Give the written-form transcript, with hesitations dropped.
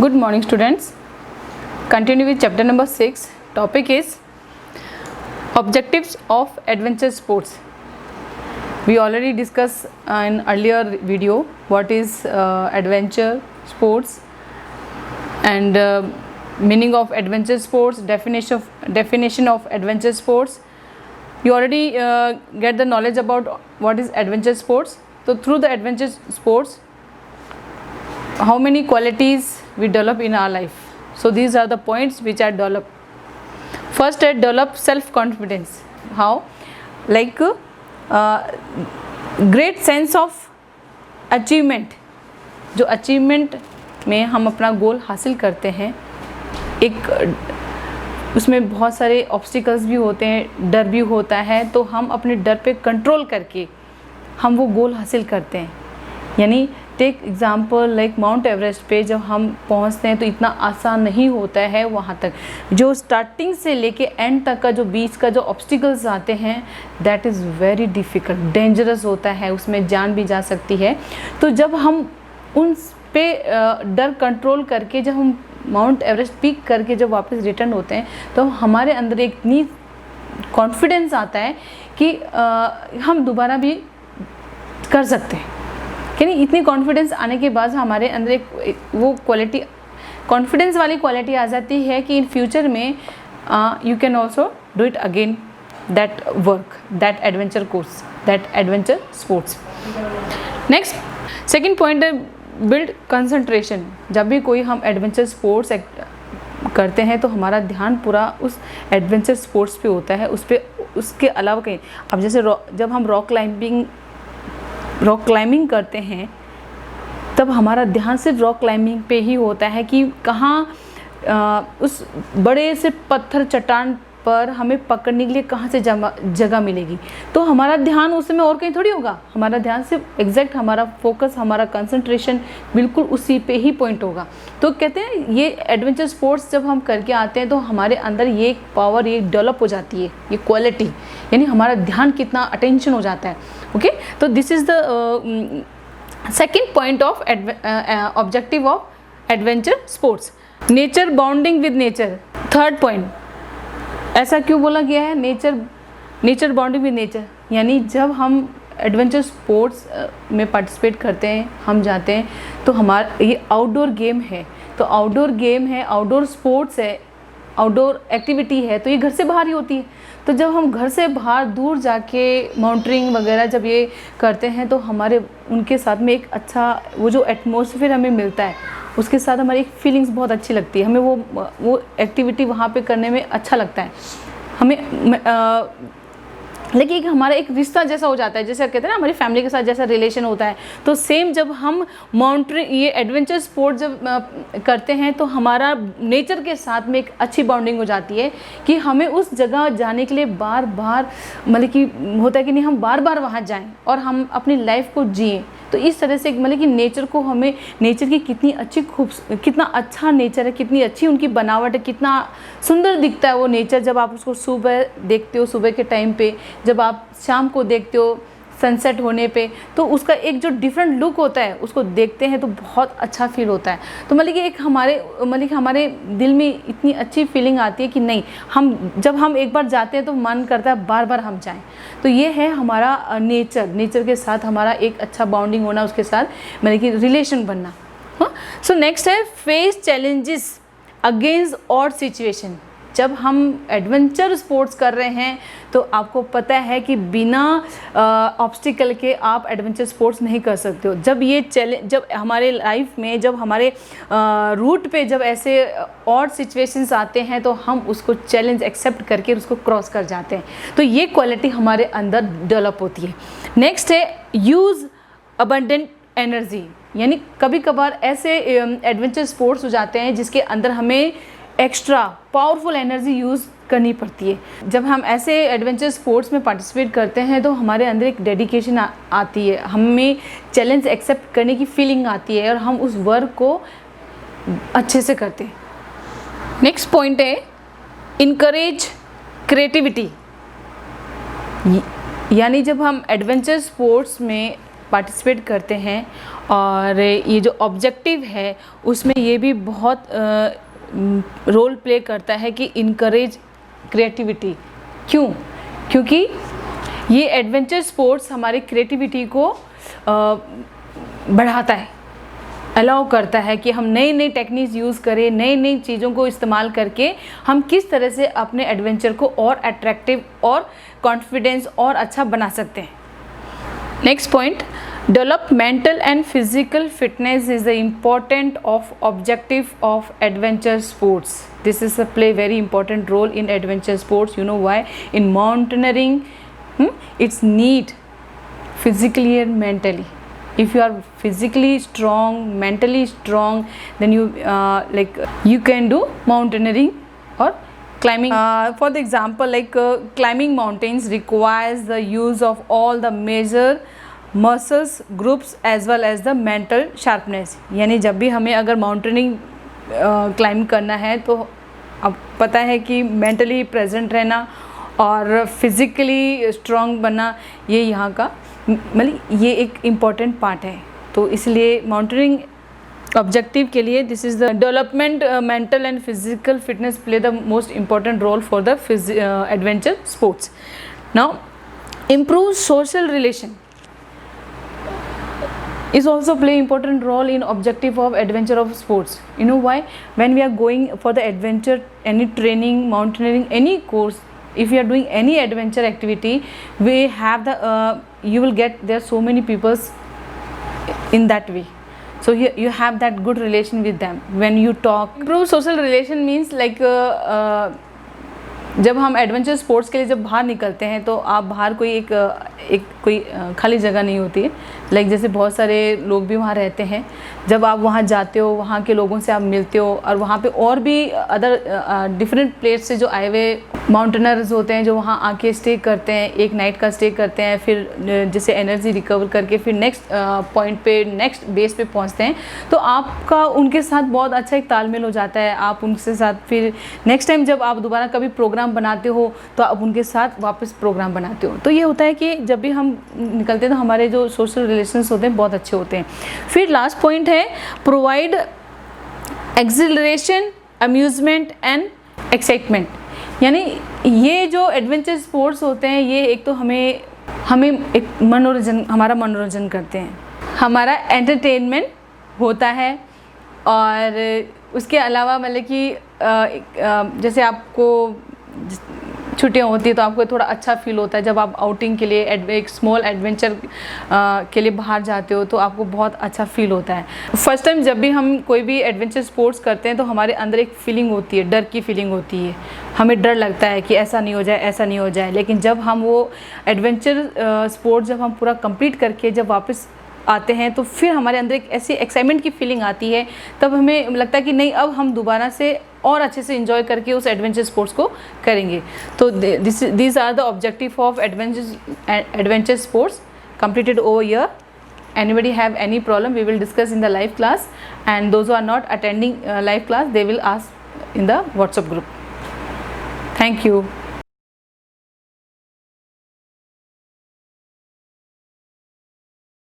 Good morning students. Continue with chapter number 6. Topic is objectives of adventure sports. We already discussed in earlier video what is adventure sports and meaning of adventure sports, definition of adventure sports. You already get the knowledge about what is adventure sports. So through the adventure sports, how many qualities we develop in our life. So these are the points which I develop. First, I develop self-confidence. How? Like great sense of achievement. जो achievement में हम अपना गोल हासिल करते हैं, एक उसमें बहुत सारे ऑब्स्टिकल्स भी होते हैं, डर भी होता है, तो हम अपने डर पे कंट्रोल करके हम वो गोल हासिल करते हैं. यानी take example like Mount Everest पे जब हम पहुंचते हैं तो इतना आसान नहीं होता है वहाँ तक. जो स्टार्टिंग से लेके एंड तक का जो बीच का जो ऑब्स्टिकल्स आते हैं, that is very difficult, dangerous होता है, उसमें जान भी जा सकती है. तो जब हम उन पे डर कंट्रोल करके जब हम माउंट एवरेस्ट पीक करके जब वापस रिटर्न होते हैं, तो हमारे अंदर एक इतनी कॉन्फिडेंस आता है कि हम दोबारा भी कर सकते हैं. यानी इतनी कॉन्फिडेंस आने के बाद हमारे अंदर एक वो क्वालिटी, कॉन्फिडेंस वाली क्वालिटी आ जाती है कि इन फ्यूचर में you can also do it again, that work, that adventure course, that adventure sports. Next, second point है बिल्ड कंसंट्रेशन. जब भी कोई हम एडवेंचर स्पोर्ट्स करते हैं तो हमारा ध्यान पूरा उस एडवेंचर स्पोर्ट्स पे होता है, उस पर, उसके अलावा कहीं. अब जैसे जब हम रॉक क्लाइंबिंग करते हैं तब हमारा ध्यान सिर्फ रॉक क्लाइंबिंग पे ही होता है कि कहाँ उस बड़े से पत्थर चट्टान पर हमें पकड़ने के लिए कहाँ से जगह मिलेगी. तो हमारा ध्यान उस समय और कहीं थोड़ी होगा, हमारा ध्यान सिर्फ एग्जैक्ट, हमारा फोकस, हमारा कंसंट्रेशन बिल्कुल उसी पे ही पॉइंट होगा. तो कहते हैं ये एडवेंचर स्पोर्ट्स जब हम करके आते हैं तो हमारे अंदर ये पावर ये डेवलप हो जाती है, ये क्वालिटी, यानी हमारा ध्यान कितना अटेंशन हो जाता है. ओके, तो this is the second point of objective of adventure sports. Nature bonding with nature. Third point, ऐसा क्यों बोला गया है नेचर बॉन्डिंग विद नेचर. यानी जब हम एडवेंचर स्पोर्ट्स में पार्टिसिपेट करते हैं, हम जाते हैं, तो हमारा ये आउटडोर गेम है, तो आउटडोर गेम है, आउटडोर स्पोर्ट्स है, आउटडोर एक्टिविटी है, तो ये घर से बाहर ही होती है. तो जब हम घर से बाहर दूर जाके माउंटेनिंग वगैरह जब ये करते हैं तो हमारे उनके साथ में एक अच्छा वो जो एटमॉस्फेयर हमें मिलता है, उसके साथ हमारी एक फीलिंग्स बहुत अच्छी लगती है. हमें वो एक्टिविटी वहाँ पे करने में अच्छा लगता है. हमें लेकिन एक हमारा एक रिश्ता जैसा हो जाता है, जैसे कहते हैं ना हमारी फैमिली के साथ जैसा रिलेशन होता है. तो सेम जब हम ये एडवेंचर स्पोर्ट जब करते हैं तो हमारा नेचर के साथ में एक अच्छी बॉन्डिंग हो जाती है कि हमें उस जगह जाने के लिए बार बार मतलब कि होता है कि नहीं, हम बार बार वहाँ जाएं और हम अपनी लाइफ को जिएं. तो इस तरह से मतलब कि नेचर को हमें, नेचर की कितनी अच्छी कितना अच्छा नेचर है, कितनी अच्छी उनकी बनावट है, कितना सुंदर दिखता है वो नेचर जब आप उसको सुबह देखते हो, सुबह के टाइम पे, जब आप शाम को देखते हो सनसेट होने पे, तो उसका एक जो डिफरेंट लुक होता है उसको देखते हैं तो बहुत अच्छा फील होता है. तो मतलब कि एक हमारे दिल में इतनी अच्छी फीलिंग आती है कि नहीं, जब हम एक बार जाते हैं तो मन करता है बार बार हम जाएं. तो ये है हमारा नेचर के साथ हमारा एक अच्छा बॉन्डिंग होना, उसके साथ मतलब कि रिलेशन बनना. हाँ. सो नेक्स्ट है face challenges against odd situation. जब हम एडवेंचर स्पोर्ट्स कर रहे हैं तो आपको पता है कि बिना ऑब्स्टिकल के आप एडवेंचर स्पोर्ट्स नहीं कर सकते हो. जब हमारे लाइफ में, जब हमारे रूट पे जब ऐसे ऑड सिचुएशंस आते हैं तो हम उसको चैलेंज एक्सेप्ट करके उसको क्रॉस कर जाते हैं. तो ये क्वालिटी हमारे अंदर डेवलप होती है. नेक्स्ट है यूज़ अबंडेंट एनर्जी. यानी कभी कभार ऐसे एडवेंचर स्पोर्ट्स हो जाते हैं जिसके अंदर हमें एक्स्ट्रा पावरफुल एनर्जी यूज़ करनी पड़ती है. जब हम ऐसे एडवेंचर स्पोर्ट्स में पार्टिसिपेट करते हैं तो हमारे अंदर एक डेडिकेशन आती है, हमें चैलेंज एक्सेप्ट करने की फीलिंग आती है और हम उस वर्क को अच्छे से करते हैं. नेक्स्ट पॉइंट है इनकरेज क्रिएटिविटी. यानी जब हम एडवेंचर स्पोर्ट्स में पार्टिसिपेट करते हैं, और ये जो ऑब्जेक्टिव है उसमें ये भी बहुत रोल प्ले करता है कि इनकरेज क्रिएटिविटी। क्यों? क्योंकि ये एडवेंचर स्पोर्ट्स हमारी क्रिएटिविटी को बढ़ाता है, अलाउ करता है कि हम नई नई टेक्निक्स यूज़ करें, नई नई चीज़ों को इस्तेमाल करके हम किस तरह से अपने एडवेंचर को और अट्रैक्टिव और कॉन्फिडेंस और अच्छा बना सकते हैं। Next point, develop mental and physical fitness is the important of objective of adventure sports. This is a play very important role in adventure sports. You know why? In mountaineering it's need physically and mentally. If you are physically strong, mentally strong, then you can do mountaineering or climbing. For the example, climbing mountains requires the use of all the major muscles groups as well as the mental sharpness. यानी जब भी हमें अगर mountaineering climb करना है तो अब पता है कि मेंटली प्रेजेंट रहना और फिज़िकली स्ट्रॉन्ग बनना, ये यहाँ का मतलब ये एक इम्पॉर्टेंट पार्ट है। तो इसलिए माउंटेनिंग ऑब्जेक्टिव के लिए this is the development mental and physical fitness play the most important role for the adventure sports. Now improve social relation is also play important role in objective of adventure of sports. You know why? When we are going for the adventure, any training, mountaineering, any course, if you are doing any adventure activity, we have the you will get there so many peoples in that way. So you have that good relation with them when you talk. Improve social relation means जब हम adventure sports के लिए जब बाहर निकलते हैं तो आप बाहर कोई कोई खाली जगह नहीं होती है। जैसे बहुत सारे लोग भी वहाँ रहते हैं। जब आप वहाँ जाते हो, वहाँ के लोगों से आप मिलते हो, और वहाँ पे और भी अदर डिफरेंट प्लेस से जो आए हुए माउंटेनर्स होते हैं जो वहाँ आके स्टे करते हैं, एक नाइट का स्टे करते हैं, फिर जैसे एनर्जी रिकवर करके फिर नेक्स्ट पॉइंट पे, नेक्स्ट बेस पे पहुँचते हैं, तो आपका उनके साथ बहुत अच्छा एक तालमेल हो जाता है। आप उनके साथ फिर नेक्स्ट टाइम जब आप दोबारा कभी प्रोग्राम बनाते हो तो आप उनके साथ वापस प्रोग्राम बनाते हो। तो ये होता है कि जब भी हम निकलते हैं तो हमारे जो सोशल रिलेशंस होते हैं बहुत अच्छे होते हैं। फिर लास्ट पॉइंट है provide acceleration, amusement and excitement. यानी ये जो एडवेंचर स्पोर्ट्स होते हैं ये एक तो हमें एक हमारा मनोरंजन करते हैं, हमारा एंटरटेनमेंट होता है, और उसके अलावा मतलब कि जैसे आपको छुट्टियाँ होती है तो आपको थोड़ा अच्छा फील होता है। जब आप आउटिंग के लिए एक स्मॉल एडवेंचर के लिए बाहर जाते हो तो आपको बहुत अच्छा फील होता है। फर्स्ट टाइम जब भी हम कोई भी एडवेंचर स्पोर्ट्स करते हैं तो हमारे अंदर एक फीलिंग होती है, डर की फीलिंग होती है, हमें डर लगता है कि ऐसा नहीं हो जाए, ऐसा नहीं हो जाए। लेकिन जब हम वो एडवेंचर स्पोर्ट्स जब हम पूरा कंप्लीट करके जब वापस आते हैं तो फिर हमारे अंदर एक ऐसी एक्साइटमेंट की फीलिंग आती है, तब हमें लगता है कि नहीं अब हम दोबारा से और अच्छे से एंजॉय करके उस एडवेंचर स्पोर्ट्स को करेंगे। तो these are the objective of adventure sports completed over here. Anybody have any problem, we will discuss in the live class, and those who are not attending live class, they will ask in the WhatsApp group. Thank you.